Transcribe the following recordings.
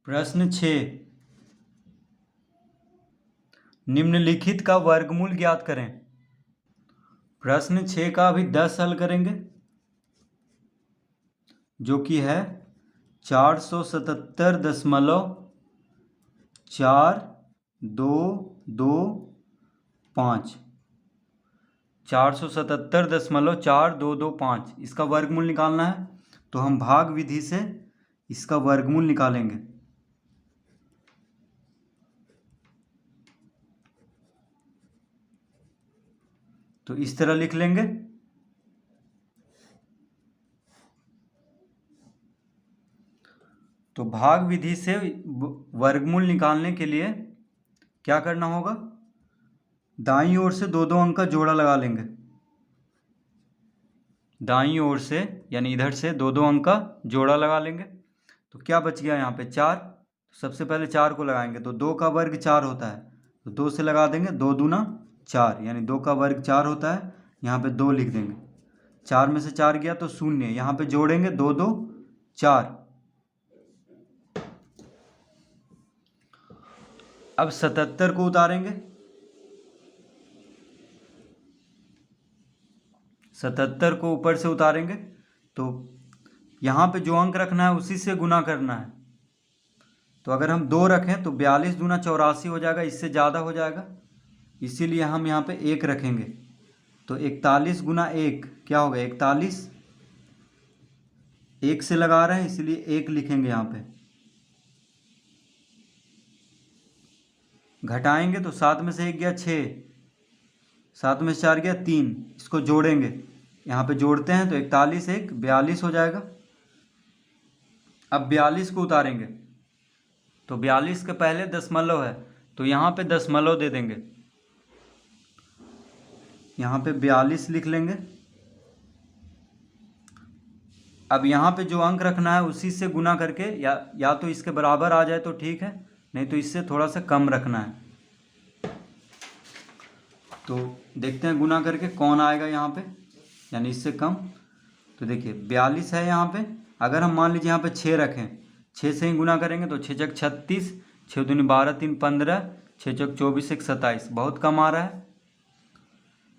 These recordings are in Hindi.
प्रश्न 6, निम्नलिखित का वर्गमूल ज्ञात करें। प्रश्न 6 का अभी 10 हल करेंगे, जो कि है 477.4225। 477.4225 इसका वर्गमूल निकालना है, तो हम भाग विधि से इसका वर्गमूल निकालेंगे। तो इस तरह लिख लेंगे। तो भाग विधि से वर्गमूल निकालने के लिए क्या करना होगा, दाईं ओर से दो दो अंक का जोड़ा लगा लेंगे। दाईं ओर से यानी इधर से दो दो अंक का जोड़ा लगा लेंगे। तो क्या बच गया यहाँ पे 4। तो सबसे पहले 4 को लगाएंगे, तो 2 का वर्ग 4 होता है, तो 2 से लगा देंगे, 2 दूना 4 यानी 2 का वर्ग 4 होता है। यहाँ पे 2 लिख देंगे, 4 में से 4 गया तो 0, यहाँ पे जोड़ेंगे 2 2 4। अब 77 को उतारेंगे, 77 को ऊपर से उतारेंगे, तो यहाँ पे जो अंक रखना है उसी से गुना करना है। तो अगर हम 2 रखें तो 42 दूना 84 हो जाएगा, इससे ज़्यादा हो जाएगा, इसीलिए हम यहाँ पे 1 रखेंगे। तो 41 गुना 1 क्या होगा 41, 1 से लगा रहे हैं इसलिए 1 लिखेंगे यहाँ पे। घटाएंगे तो 7 में से 1 गया 6, 7 में से 4 गया 3, इसको जोड़ेंगे, यहाँ पे जोड़ते हैं तो 41 1 42 हो जाएगा। अब 42 को उतारेंगे, तो 42 के पहले दशमलव है, तो यहाँ पे दशमलव दे देंगे, यहाँ पे 42 लिख लेंगे। अब यहाँ पे जो अंक रखना है उसी से गुना करके या तो इसके बराबर आ जाए तो ठीक है, नहीं तो इससे थोड़ा सा कम रखना है। तो देखते हैं गुना करके कौन आएगा यहाँ पे, यानी इससे कम। तो देखिए 42 है यहाँ पे, अगर हम मान लीजिए यहाँ पे 6 रखें, 6 से ही गुना करेंगे तो 6 छक 36, 6 दूनी 12 3 15, 6 चौक 24 1 27, बहुत कम आ रहा है।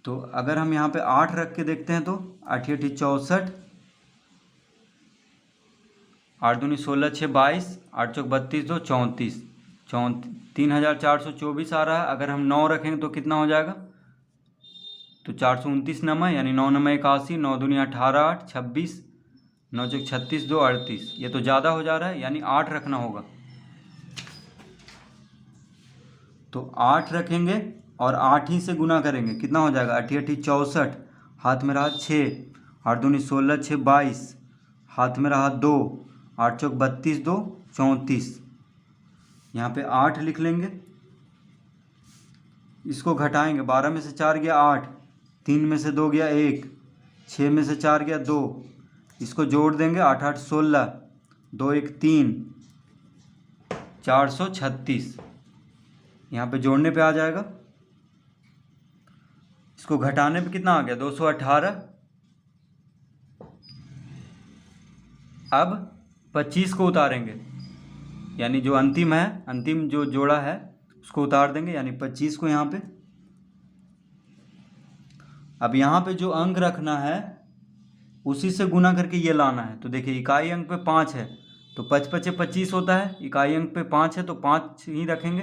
तो अगर हम यहाँ पे 8 रख के देखते हैं तो 8 8 64, 8 दूनी 16 6 22, 8 चौक 32 2 34, 3424 आ रहा है। अगर हम 9 रखेंगे तो कितना हो जाएगा, तो 429 नमा यानी 9 नमा 81, 9 दूनी 18 8 26, 9 चौक 36 2 38, ये तो ज़्यादा हो जा रहा है, यानी 8 रखना होगा। तो 8 रखेंगे और 8 ही से गुना करेंगे, कितना हो जाएगा 8 8 64, हाथ में रहा 6, 8 दूनी 16 6 22, हाथ में रहा 2, 8 चौक 32 2 34, यहाँ पे 8 लिख लेंगे। इसको घटाएंगे, 12 में से 4 गया 8, 3 में से 2 गया 1, 6 में से 4 गया 2, इसको जोड़ देंगे, 8 8 16, 2 1 3, 436, यहाँ पे जोड़ने पे आ जाएगा। इसको घटाने पे कितना आ गया 218। अब 25 को उतारेंगे, यानी जो अंतिम है, अंतिम जो जोड़ा है उसको उतार देंगे, यानी 25 को यहाँ पे। अब यहाँ पे जो अंक रखना है उसी से गुना करके ये लाना है। तो देखिए इकाई अंक पे 5 है, तो 5 5 25 होता है, इकाई अंक पे 5 है तो 5 ही रखेंगे,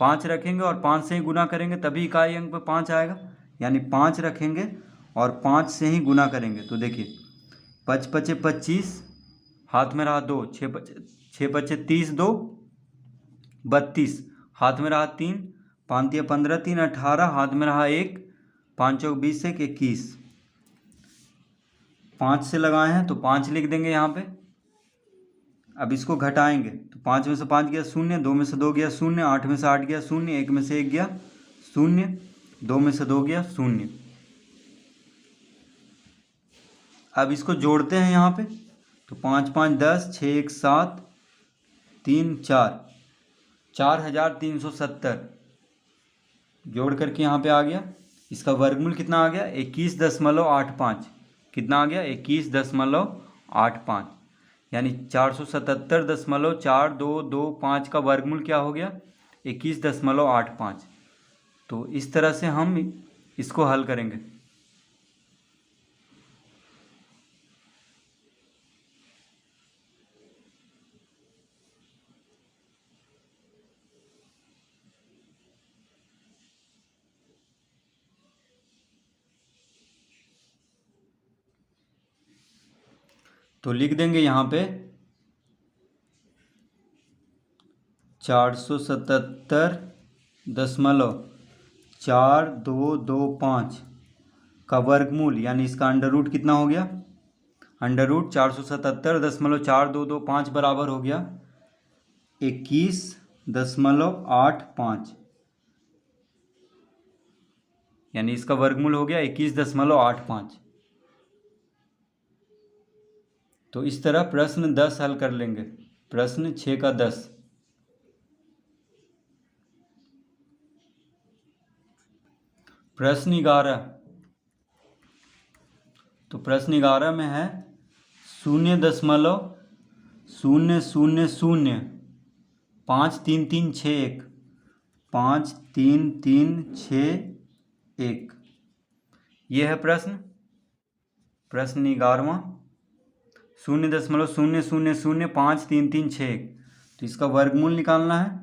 5 रखेंगे और 5 से ही गुना करेंगे तभी इकाई अंक पे 5 आएगा, यानी 5 रखेंगे और 5 से ही गुना करेंगे। तो देखिए 5 5 25, हाथ में रहा 2, 6 5 30 2 32, हाथ में रहा 3, 5 15 3 18, हाथ में रहा 1, 5 चौक 20 1 21, 5 से लगाए हैं तो 5 लिख देंगे यहाँ पे। अब इसको घटाएंगे, तो 5 में से 5 गया 0, 2 में से 2 गया 0, 8 में से 8 गया 0, 1 में से 1 गया 0, 2 में से 2 गया 0। अब इसको जोड़ते हैं यहाँ पे, तो 5 5 10, 6 1 7, 3 4, 4370 जोड़ करके यहाँ पे आ गया। इसका वर्गमूल कितना आ गया 21.85, कितना आ गया 21.85, यानी 477.4225 का वर्गमूल क्या हो गया? 21.85। तो इस तरह से हम इसको हल करेंगे। तो लिख देंगे यहाँ पे 477.4225 का वर्गमूल, यानी इसका अंडर रूट कितना हो गया? अंडर रूट 477.4225 बराबर हो गया 21.85, यानी इसका वर्गमूल हो गया 21.85। तो इस तरह प्रश्न 10 हल कर लेंगे। प्रश्न 6 का 10। प्रश्न 11। तो प्रश्न 11 में है 0.00053361 53361। ये है प्रश्न 11वां 0.00053361। तो इसका वर्गमूल निकालना है।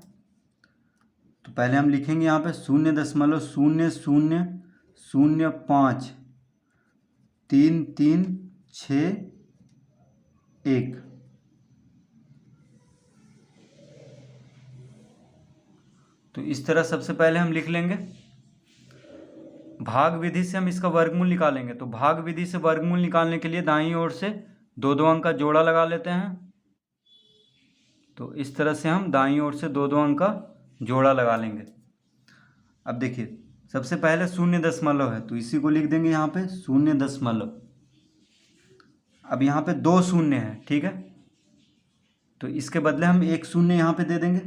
तो पहले हम लिखेंगे यहाँ पे 0.00053361। तो इस तरह सबसे पहले हम लिख लेंगे। भाग विधि से हम इसका वर्गमूल निकालेंगे। तो भाग विधि से वर्गमूल निकालने के लिए दाईं ओर से दो दो अंक का जोड़ा लगा लेते हैं। तो इस तरह से हम दाईं ओर से दो दो अंक का जोड़ा लगा लेंगे। अब देखिए, सबसे पहले 0 है, तो इसी को लिख देंगे यहाँ पे 0। अब यहाँ पे 2 शून्य है, ठीक है, तो इसके बदले हम 1 शून्य यहाँ पे दे देंगे।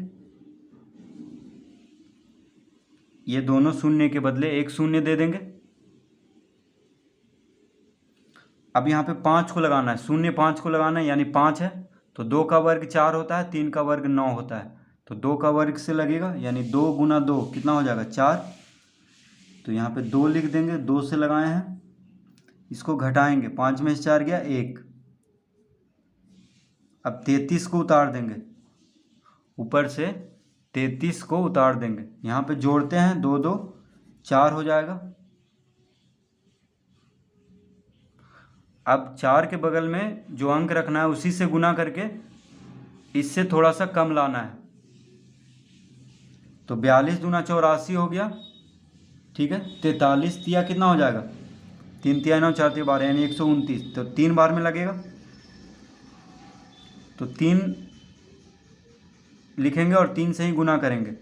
ये दोनों शून्य के बदले 1 शून्य दे देंगे। अब यहाँ पे 5 को लगाना है, 0 5 को लगाना है, यानी 5 है तो 2 का वर्ग 4 होता है, 3 का वर्ग 9 होता है, तो 2 का वर्ग से लगेगा, यानी 2 गुना 2 कितना हो जाएगा? 4। तो यहाँ पे 2 लिख देंगे, 2 से लगाए हैं, इसको घटाएंगे, 5 में से 4 गया 1। अब 33 को उतार देंगे, ऊपर से 33 को उतार देंगे, यहाँ पे जोड़ते हैं, 2 2 4 हो जाएगा। अब 4 के बगल में जो अंक रखना है उसी से गुना करके इससे थोड़ा सा कम लाना है। तो 42 दूना 84 हो गया, ठीक है। 43 तिया कितना हो जाएगा? 3 तिया 9 4 तिया 12, यानी 129। तो 3 बार में लगेगा, तो 3 लिखेंगे और 3 से ही गुना करेंगे,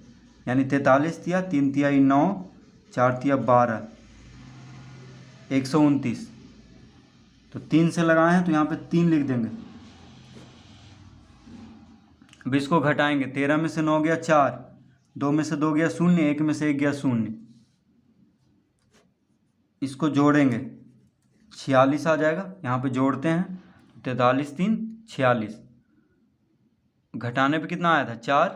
यानी 43 तिया 3 तिया 9 4 तिया 12, 129। तो 3 से लगाए हैं तो यहाँ पे 3 लिख देंगे। अब इसको घटाएंगे, 13 में से 9 गया 4, 2 में से 2 गया 0, 1 में से 1 गया 0। इसको जोड़ेंगे, 46 आ जाएगा। यहाँ पे जोड़ते हैं, 43 3 46, घटाने पे कितना आया था? 4।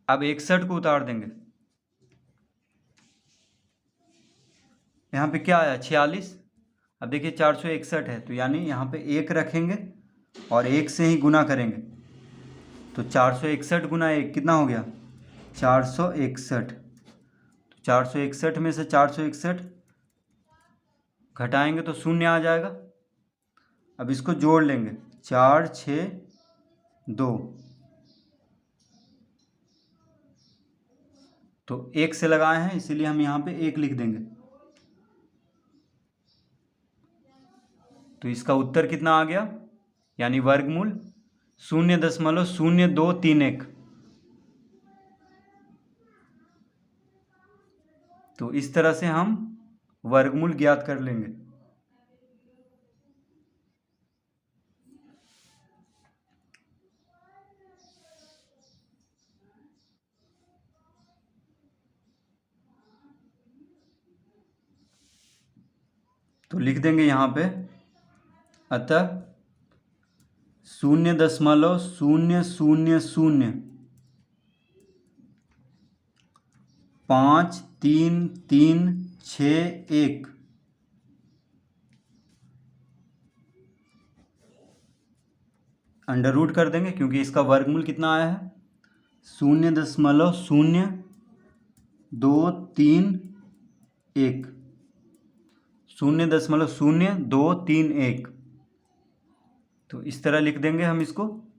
अब 61 को उतार देंगे, यहाँ पे क्या आया? 46। अब देखिए 461 है, तो यानी यहाँ पे 1 रखेंगे और 1 से ही गुना करेंगे। तो 461 गुना 1 कितना हो गया? 461। तो 461 में से 461 घटाएंगे तो 0 आ जाएगा। अब इसको जोड़ लेंगे, 4 6 2, तो 1 से लगाए हैं इसीलिए हम यहाँ पे 1 लिख देंगे। तो इसका उत्तर कितना आ गया? यानी वर्गमूल 0.0231। तो इस तरह से हम वर्गमूल ज्ञात कर लेंगे। तो लिख देंगे यहाँ पे, अतः 0.000 53361 अंडर रूट कर देंगे क्योंकि इसका वर्गमूल कितना आया है 0.0231 0.0231। तो इस तरह लिख देंगे हम इसको।